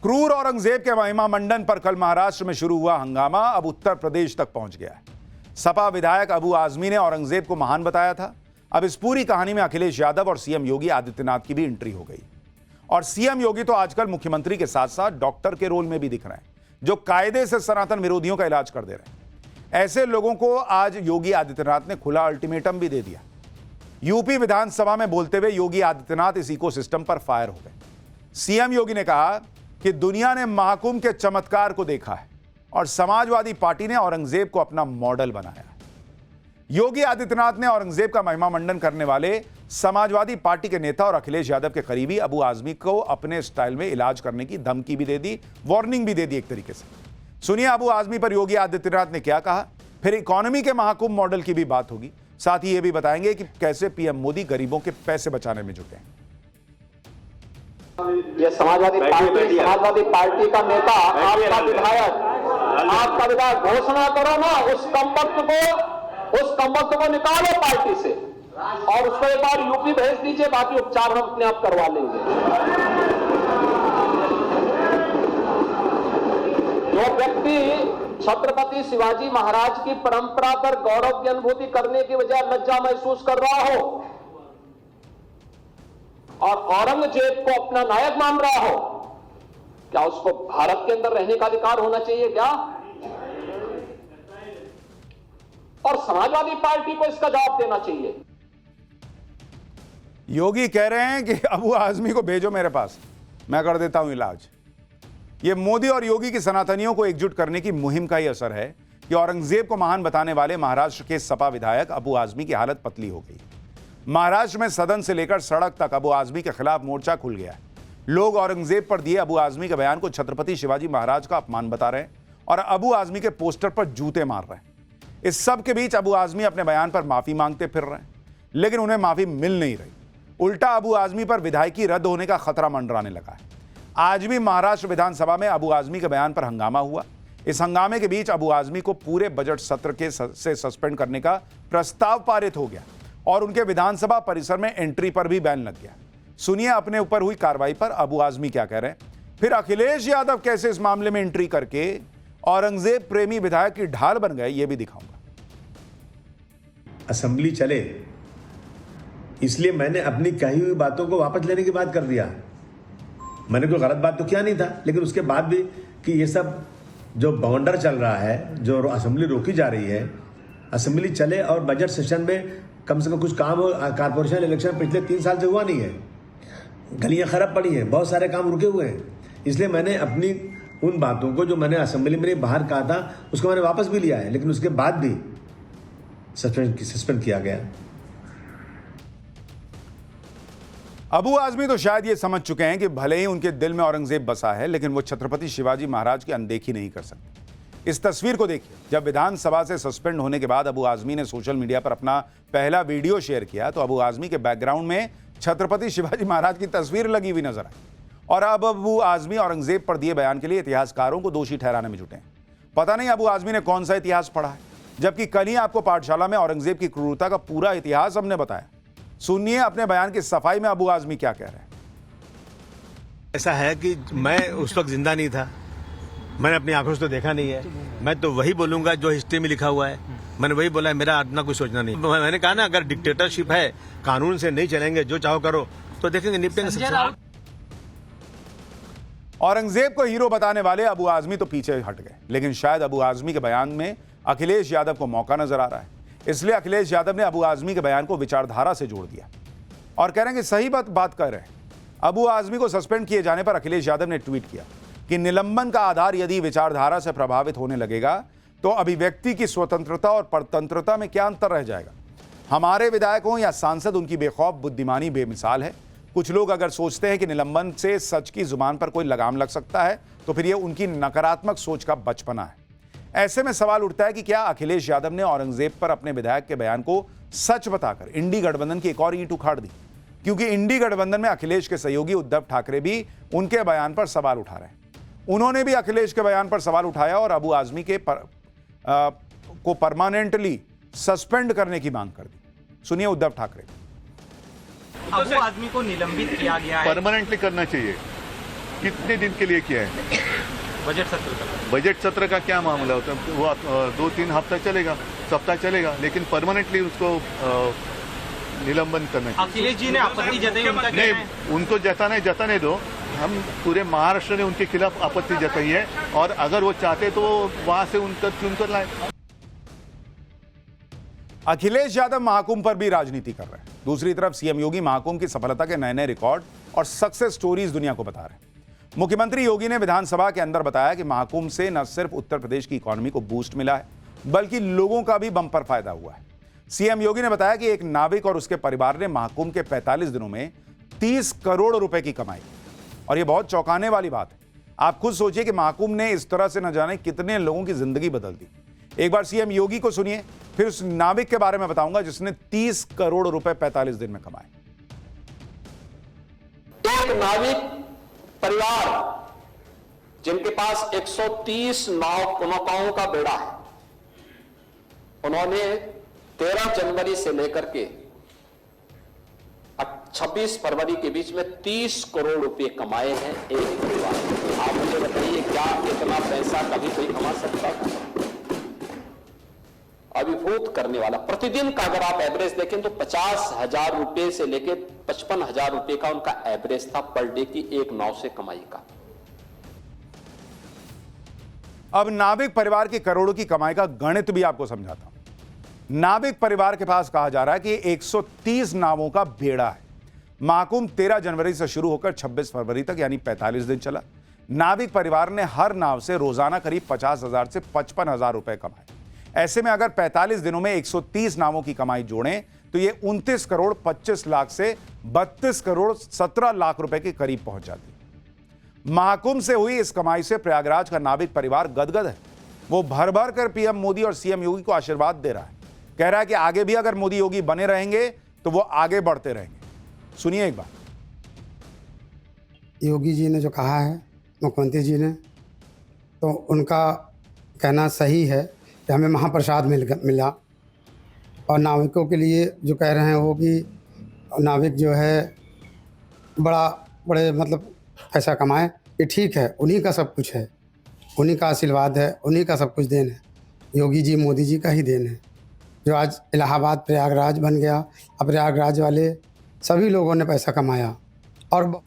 क्रूर औरंगजेब के महिमा मंडन पर कल महाराष्ट्र में शुरू हुआ हंगामा अब उत्तर प्रदेश तक पहुंच गया है। सपा विधायक अबू आजमी ने औरंगजेब को महान बताया था। अब इस पूरी कहानी में अखिलेश यादव और सीएम योगी आदित्यनाथ की भी एंट्री हो गई। और सीएम योगी तो आजकल मुख्यमंत्री के साथ साथ डॉक्टर के रोल में भी दिख रहे हैं, जो कायदे से सनातन विरोधियों का इलाज कर दे रहे हैं। ऐसे लोगों को आज योगी आदित्यनाथ ने खुला अल्टीमेटम भी दे दिया। यूपी विधानसभा में बोलते हुए योगी आदित्यनाथ इस इकोसिस्टम पर फायर हो गए। सीएम योगी ने कहा कि दुनिया ने महाकुंभ के चमत्कार को देखा है और समाजवादी पार्टी ने औरंगजेब को अपना मॉडल बनाया। योगी आदित्यनाथ ने औरंगजेब का महिमा मंडन करने वाले समाजवादी पार्टी के नेता और अखिलेश यादव के करीबी अबू आजमी को अपने स्टाइल में इलाज करने की धमकी भी दे दी, वार्निंग भी दे दी एक तरीके से। सुनिए अबू आजमी पर योगी आदित्यनाथ ने क्या कहा। फिर इकोनॉमी के महाकुंभ मॉडल की भी बात होगी। साथ ही यह भी बताएंगे कि कैसे पीएम मोदी गरीबों के पैसे बचाने में जुटे हैं। ये समाजवादी पार्टी का नेता, आपका विधायक घोषणा करो ना, उस कमबख्त को निकालो पार्टी से और उसको एक बार यूपी भेज दीजिए, बाकी उपचार हम अपने आप करवा लेंगे। जो व्यक्ति छत्रपति शिवाजी महाराज की परंपरा पर गौरव की अनुभूति करने की बजाय लज्जा महसूस कर रहा हो और औरंगजेब को अपना नायक मान रहा हो, क्या उसको भारत के अंदर रहने का अधिकार होना चाहिए क्या? और समाजवादी पार्टी को इसका जवाब देना चाहिए। योगी कह रहे हैं कि अबू आजमी को भेजो मेरे पास, मैं कर देता हूं इलाज। यह मोदी और योगी की सनातनियों को एकजुट करने की मुहिम का ही असर है कि औरंगजेब को महान बताने वाले महाराष्ट्र के सपा विधायक अबू आजमी की हालत पतली हो गई। महाराष्ट्र में सदन से लेकर सड़क तक अबू आजमी के खिलाफ मोर्चा खुल गया है। लोग औरंगजेब पर दिए अबू आजमी के बयान को छत्रपति शिवाजी महाराज का अपमान बता रहे हैं और अबू आजमी के पोस्टर पर जूते मार रहे हैं। इस सब के बीच अबू आजमी अपने बयान पर माफी मांगते फिर रहे हैं, लेकिन उन्हें माफी मिल नहीं रही। उल्टा अबू आजमी पर विधायकी रद्द होने का खतरा मंडराने लगा है। आज भी महाराष्ट्र विधानसभा में अबू आजमी के बयान पर हंगामा हुआ। इस हंगामे के बीच अबू आजमी को पूरे बजट सत्र से सस्पेंड करने का प्रस्ताव पारित हो गया और उनके विधानसभा परिसर में एंट्री पर भी बैन लग गया। सुनिए अपने ऊपर हुई कार्रवाई पर अबू आजमी क्या कह रहे हैं, फिर अखिलेश यादव कैसे इस मामले में एंट्री करके औरंगजेब प्रेमी विधायक की ढाल बन गए, यह भी दिखाऊंगा। असेंबली चले इसलिए मैंने अपनी कही हुई बातों को वापस लेने की बात कर दिया। मैंने कोई गलत बात तो किया नहीं था, लेकिन उसके बाद भी कि ये सब जो बाउंडर चल रहा है, जो असेंबली रोकी जा रही है, असेंबली चले और बजट सेशन में कम से कम कुछ काम हो। कारपोरेशन इलेक्शन पिछले 3 साल से हुआ नहीं है, गलियां खराब पड़ी हैं, बहुत सारे काम रुके हुए हैं। इसलिए मैंने अपनी उन बातों को जो मैंने असेंबली में बाहर कहा था उसको मैंने वापस भी लिया है, लेकिन उसके बाद भी सस्पेंड किया गया। अबू आजमी तो शायद ये समझ चुके हैं कि भले ही उनके दिल में औरंगजेब बसा है, लेकिन वो छत्रपति शिवाजी महाराज की अनदेखी नहीं कर सकते। इस तस्वीर को देखिए। जब विधानसभा से सस्पेंड होने के बाद अबू आजमी ने सोशल मीडिया पर अपना पहला वीडियो शेयर किया तो अबू आजमी के बैकग्राउंड में छत्रपति शिवाजी महाराज की तस्वीर लगी हुई नजर आई। और अब अबू आजमी औरंगजेब पर दिए बयान के लिए इतिहासकारों को दोषी ठहराने में जुटे हैं। पता नहीं अबू आजमी ने कौन सा इतिहास पढ़ा है, जबकि कल ही आपको पाठशाला में औरंगजेब की क्रूरता का पूरा इतिहास हमने बताया। सुनिए अपने बयान की सफाई में अबू आजमी क्या कह रहे हैं। ऐसा है कि मैं उस वक्त जिंदा नहीं था, मैंने अपनी आंखों से तो देखा नहीं है। मैं तो वही बोलूंगा जो हिस्ट्री में लिखा हुआ है। मैंने वही बोला है, मेरा अपना कुछ सोचना नहीं। मैंने कहा ना, अगर डिक्टेटरशिप है, कानून से नहीं चलेंगे, जो चाहो करो, तो देखेंगे निपटेंगे। औरंगजेब को हीरो बताने वाले अबू आजमी तो पीछे हट गए, लेकिन शायद अबू आजमी के बयान में अखिलेश यादव को मौका नजर आ रहा है। इसलिए अखिलेश यादव ने अबू आजमी के बयान को विचारधारा से जोड़ दिया और कह रहे हैं कि सही बात कर रहे हैं। अबू आजमी को सस्पेंड किए जाने पर अखिलेश यादव ने ट्वीट किया कि निलंबन का आधार यदि विचारधारा से प्रभावित होने लगेगा तो अभिव्यक्ति की स्वतंत्रता और परतंत्रता में क्या अंतर रह जाएगा। हमारे विधायकों या सांसद, उनकी बेखौफ बुद्धिमानी बेमिसाल है। कुछ लोग अगर सोचते हैं कि निलंबन से सच की जुबान पर कोई लगाम लग सकता है तो फिर यह उनकी नकारात्मक सोच का बचपना है। ऐसे में सवाल उठता है कि क्या अखिलेश यादव ने औरंगजेब पर अपने विधायक के बयान को सच बताकर इंडी गठबंधन की एक और ईंट उखाड़ दी, क्योंकि इंडी गठबंधन में अखिलेश के सहयोगी उद्धव ठाकरे भी उनके बयान पर सवाल उठा रहे हैं। उन्होंने भी अखिलेश के बयान पर सवाल उठाया और अबू आजमी को परमानेंटली सस्पेंड करने की मांग कर दी। सुनिए उद्धव ठाकरे। अबू आजमी को निलंबित किया गया है, परमानेंटली करना चाहिए। कितने दिन के लिए किया है? बजट सत्र का क्या मामला होता है? वो 2-3 हफ्ता चलेगा, सप्ताह चलेगा, लेकिन परमानेंटली उसको निलंबन करना चाहिए। अखिलेश जी ने आपत्ति जताई, उनका कहना है नहीं, उनको जताने दो। हम पूरे महाराष्ट्र ने उनके खिलाफ आपत्ति जताई है, और अगर वो चाहते तो वहां से उनका चुन कर लाए। अखिलेश यादव महाकुंभ पर भी राजनीति कर रहे हैं। दूसरी तरफ सीएम योगी महाकुंभ की सफलता के नए नए रिकॉर्ड और सक्सेस स्टोरीज दुनिया को बता रहे हैं। मुख्यमंत्री योगी ने विधानसभा के अंदर बताया कि महाकुंभ से न सिर्फ उत्तर प्रदेश की इकोनॉमी को बूस्ट मिला है, बल्कि लोगों का भी बम्पर फायदा हुआ है। सीएम योगी ने बताया कि एक नाविक और उसके परिवार ने महाकुंभ के 45 दिनों में 30 करोड़ रुपए की कमाई, और यह बहुत चौंकाने वाली बात है। आप खुद सोचिए कि महाकुंभ ने इस तरह से न जाने कितने लोगों की जिंदगी बदल दी। एक बार सीएम योगी को सुनिए, फिर उस नाविक के बारे में बताऊंगा जिसने 30 करोड़ रुपए 45 दिन में कमाए। एक नाविक परिवार जिनके पास 130 नौकाओं का बेड़ा है, उन्होंने 13 जनवरी से लेकर के 26 फरवरी के बीच में 30 करोड़ रुपए कमाए हैं एक परिवार। आप मुझे बताइए, क्या इतना पैसा कभी कोई कमा सकता है? अभिभूत करने वाला। प्रतिदिन का अगर आप एवरेज देखें तो 50,000 रुपए से लेकर 55,000 रुपए का उनका एवरेज था पर डे की एक नाव से कमाई का। अब नाविक परिवार की करोड़ों की कमाई का गणित भी आपको समझाता हूं। नाविक परिवार के पास कहा जा रहा है कि 130 नावों का बेड़ा है। महाकुंभ 13 जनवरी से शुरू होकर 26 फरवरी तक यानी 45 दिन चला। नाविक परिवार ने हर नाव से रोजाना करीब 50,000 से 55,000 रुपए कमाए। ऐसे में अगर 45 दिनों में 130 नावों की कमाई जोड़ें तो ये 29 करोड़ 25 लाख से 32 करोड़ 17 लाख रुपए के करीब पहुंच जाती। महाकुंभ से हुई इस कमाई से प्रयागराज का नाविक परिवार गदगद है। वो भर भर कर पीएम मोदी और सीएम योगी को आशीर्वाद दे रहा है। कह रहा है कि आगे भी अगर मोदी योगी बने रहेंगे तो वो आगे बढ़ते रहेंगे। सुनिए एक बार। योगी जी ने जो कहा है, मुख्यमंत्री जी ने, तो उनका कहना सही है कि हमें महाप्रसाद मिला। और नाविकों के लिए जो कह रहे हैं वो कि नाविक जो है बड़े मतलब पैसा कमाए, ये ठीक है। उन्हीं का सब कुछ है, उन्हीं का आशीर्वाद है, उन्हीं का सब कुछ देन है। योगी जी मोदी जी का ही देन है जो आज इलाहाबाद प्रयागराज बन गया। अब प्रयागराज वाले सभी लोगों ने पैसा कमाया और